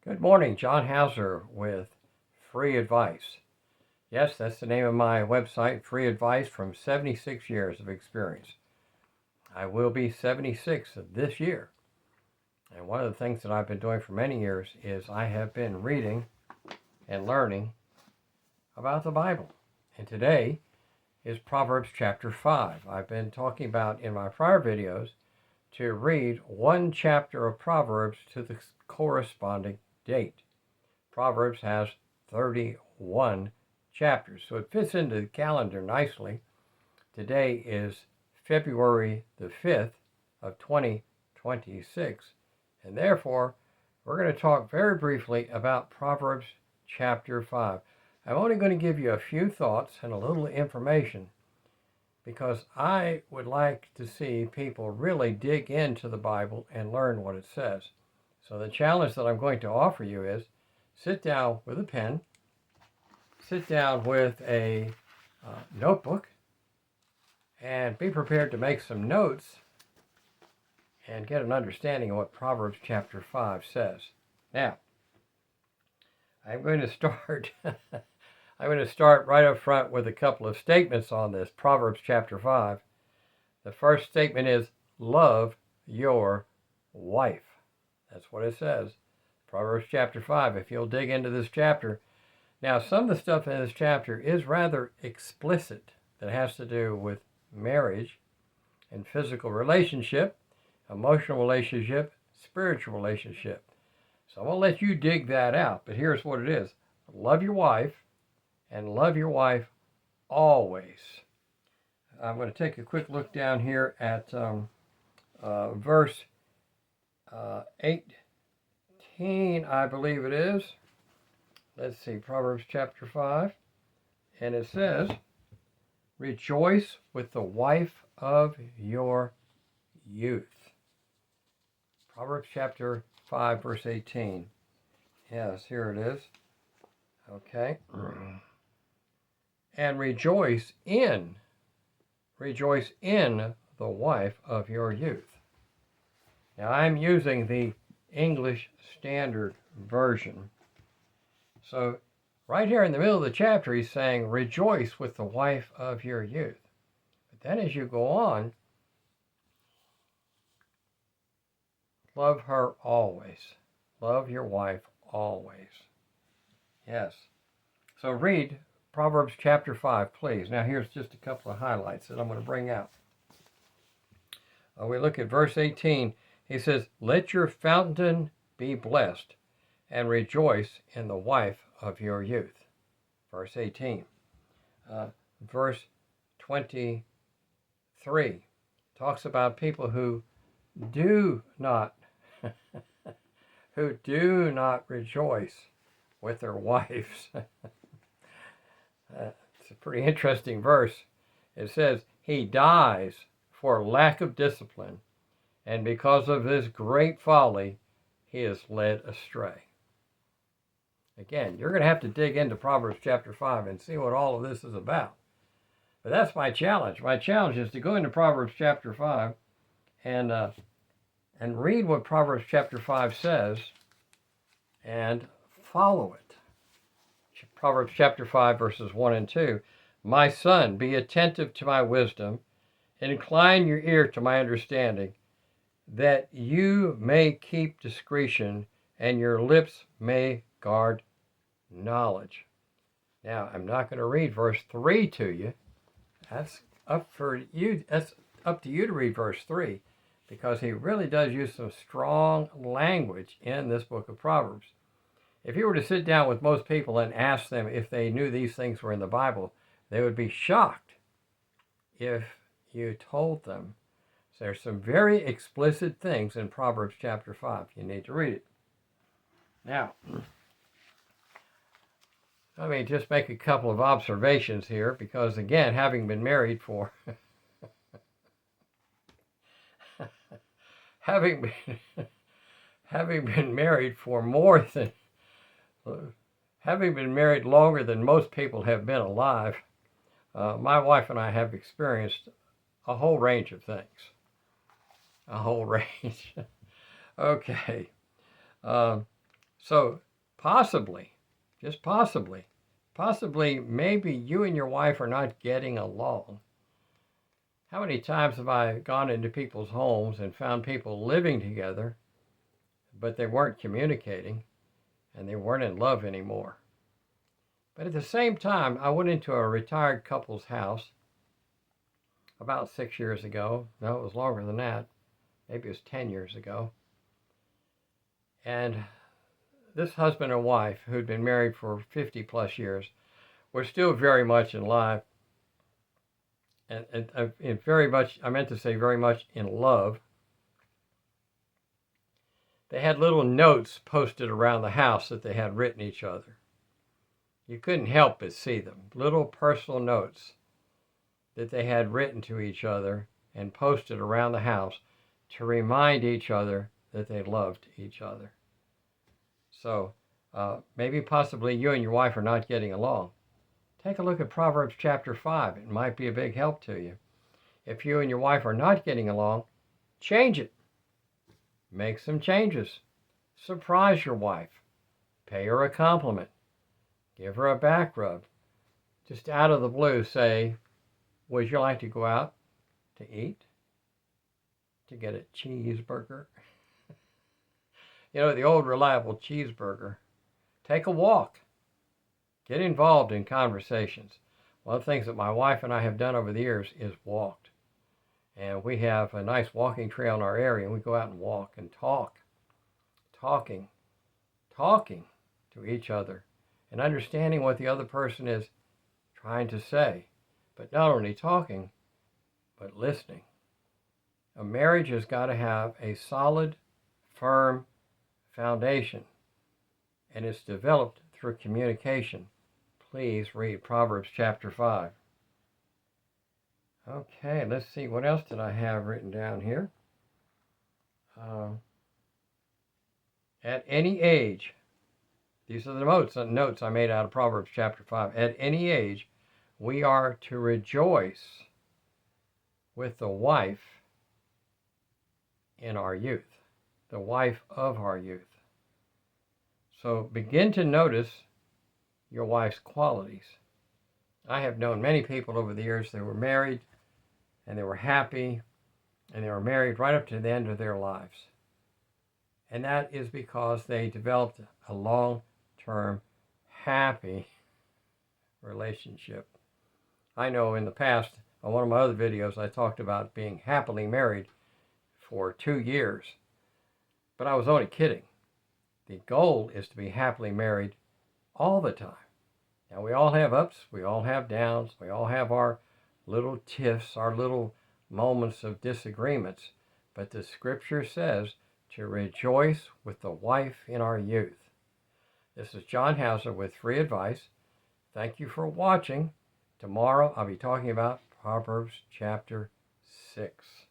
Good morning, John Hauser with Free Advice. Yes, that's the name of my website, Free Advice from 76 years of experience. I will be 76 this year. And one of the things that I've been doing for many years is I have been reading and learning about the Bible. And today is Proverbs chapter 5. I've been talking about in my prior videos to read one chapter of Proverbs to the corresponding date. Proverbs has 31 chapters, so it fits into the calendar nicely. Today is February the 5th of 2026, and therefore we're going to talk very briefly about Proverbs chapter 5. I'm only going to give you a few thoughts and a little information because I would like to see people really dig into the Bible and learn what it says. So the challenge that I'm going to offer you is sit down with a pen, sit down with a notebook, and be prepared to make some notes and get an understanding of what Proverbs chapter 5 says. Now, I'm going to start right up front with a couple of statements on this, Proverbs chapter 5. The first statement is, love your wife. That's what it says. Proverbs chapter 5, if you'll dig into this chapter. Now, some of the stuff in this chapter is rather explicit that has to do with marriage and physical relationship, emotional relationship, spiritual relationship. So I'm going to let you dig that out, but here's what it is. Love your wife, and love your wife always. I'm going to take a quick look down here at verse 18, I believe it is. Let's see, Proverbs chapter 5. And it says, rejoice with the wife of your youth. Proverbs chapter 5, verse 18. Yes, here it is. Okay. And rejoice in the wife of your youth. Now, I'm using the English Standard Version. So, right here in the middle of the chapter, he's saying, rejoice with the wife of your youth. But then as you go on, love her always. Love your wife always. Yes. So read Proverbs chapter 5, please. Now, here's just a couple of highlights that I'm going to bring out. We look at verse 18. He says, let your fountain be blessed, and rejoice in the wife of your youth. Verse 18. Verse 23 talks about people who do not rejoice with their wives. It's a pretty interesting verse. It says, he dies for lack of discipline, and because of his great folly, he is led astray. Again, you're going to have to dig into Proverbs chapter 5 and see what all of this is about. But that's my challenge. My challenge is to go into Proverbs chapter 5 and read what Proverbs chapter 5 says and follow it. Proverbs chapter 5, verses 1 and 2. My son, be attentive to my wisdom, incline your ear to my understanding, that you may keep discretion and your lips may guard knowledge. Now, I'm not going to read verse 3 to you. That's up for you. That's up to you to read verse 3, because he really does use some strong language in this book of Proverbs. If you were to sit down with most people and ask them if they knew these things were in the Bible, they would be shocked if you told them. So there's some very explicit things in Proverbs chapter 5. You need to read it. Now, let me just make a couple of observations here, because again, having been married for having been married longer than most people have been alive, my wife and I have experienced a whole range of things. A whole range. Okay. So possibly, just possibly, maybe you and your wife are not getting along. How many times have I gone into people's homes and found people living together, but they weren't communicating and they weren't in love anymore? But at the same time, I went into a retired couple's house about 6 years ago. No, it was longer than that. Maybe it was 10 years ago. And this husband and wife, who'd been married for 50 plus years, were still very much in love. And very much, I meant to say very much in love. They had little notes posted around the house that they had written each other. You couldn't help but see them. Little personal notes that they had written to each other and posted around the house to remind each other that they loved each other. So maybe possibly you and your wife are not getting along. Take a look at Proverbs chapter 5. It might be a big help to you. If you and your wife are not getting along, change it. Make some changes. Surprise your wife. Pay her a compliment. Give her a back rub. Just out of the blue say, would you like to go out to eat? To get a cheeseburger? You know, the old reliable cheeseburger. Take a walk. Get involved in conversations. One of the things that my wife and I have done over the years is walked. And we have a nice walking trail in our area, and we go out and walk and talk. Talking to each other and understanding what the other person is trying to say. But not only talking, but listening. A marriage has got to have a solid, firm foundation, and it's developed through communication. Please read Proverbs chapter 5. Okay, let's see, what else did I have written down here? At any age, these are the notes I made out of Proverbs chapter 5. At any age, we are to rejoice with the wife in our youth, the wife of our youth. So begin to notice your wife's qualities. I have known many people over the years that were married and they were happy and they were married right up to the end of their lives. And that is because they developed a long-term, happy relationship. I know in the past, on one of my other videos, I talked about being happily married for 2 years. But I was only kidding. The goal is to be happily married all the time. Now, we all have ups, we all have downs, we all have our little tiffs, our little moments of disagreements. But the scripture says to rejoice with the wife in our youth. This is John Hauser with Free Advice. Thank you for watching. Tomorrow I'll be talking about Proverbs chapter 6.